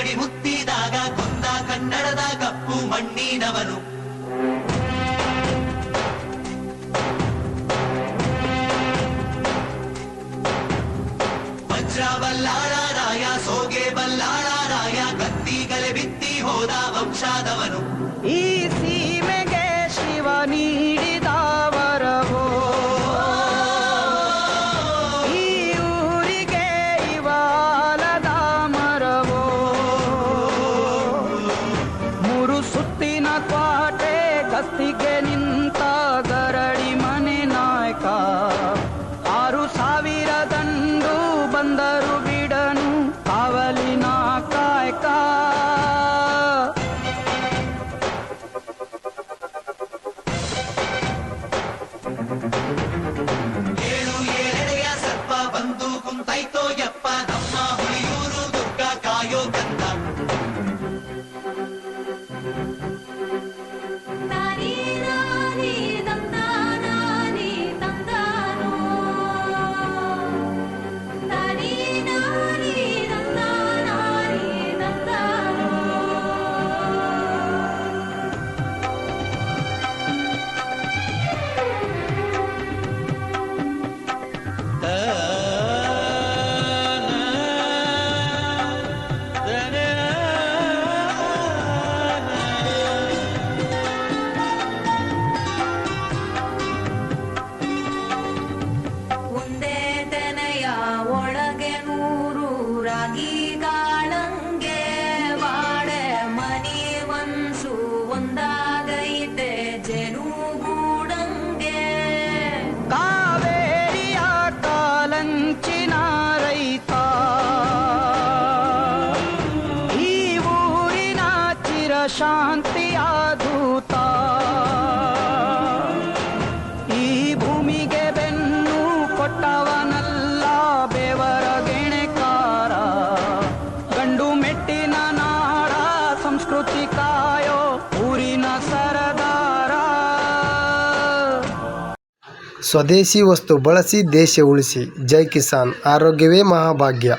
ಗಡಿ ಮುತ್ತಿದಾಗ ಕೊಂದ ಕನ್ನಡದ ಕಪ್ಪು ಮಣ್ಣಿನವನು. ವಜ್ರ ಬಲ್ಲಾಳ ರಾಯ, ಸೋಗೆ ಬಲ್ಲಾಳ ರಾಯ, ಕತ್ತಿಗಲೆ ಬಿತ್ತಿ ಹೋದ ವಂಶಾದವನು. ಈ ಸೀಮೆಗೆ ಶಿವ ನೀಡಿದ ವರವೋ, ಈ ಊರಿಗೆ ಇವಾಲದ ಮರವೋ. ಮೂರು ಸುತ್ತಿನ ಕ್ವಾಟೆ ಗಸ್ತಿಗೆ ನಿಂತ ಗರಡಿ ಮನೆ ನಾಯಕ. 6,000 ದಂಡು ಬಂದರು ಬಿಡನು ಕಾವಲಿನ ಕಾಯಕ. ಏಳು ಏಳೆಡೆಯ ಸರ್ಪ ಬಂದು ಕುಂತೈತೋ ಯಪ್ಪ, ನಮ್ಮ ಹುಲಿಯೂರು ದುರ್ಗ ಕಾಯೋ ಕಂದ. ಒಳಗೆ 100 ರಾಗಿ ಕಾಳಂಗೆ ಬಾಳೆ ಮನಿ ಮನ್ಸು ಒಂದಾಗೈತೆ ಜನುಗೂಡಂಗೆ. ಕಾವೇರಿಯ ಕಾಲಂಚಿನ ರೈತ, ಈ ಊರಿನ ಚಿರಶಾಂತಿಯ ದೂತ. ಈ ಭೂಮಿಗೆ ಬೆನ್ನು ಕೊಟ್ಟವನಲ್ಲ ಬೇವರ ಗೆಣೆಕಾರ. ಗಂಡು ಮೆಟ್ಟಿನ ನಾಡ ಸಂಸ್ಕೃತಿ ಕಾಯೋ ಊರಿನ ಸರದಾರ. ಸ್ವದೇಶಿ ವಸ್ತು ಬಳಸಿ ದೇಶ ಉಳಿಸಿ. ಜೈ ಕಿಸಾನ್. ಆರೋಗ್ಯವೇ ಮಹಾಭಾಗ್ಯ.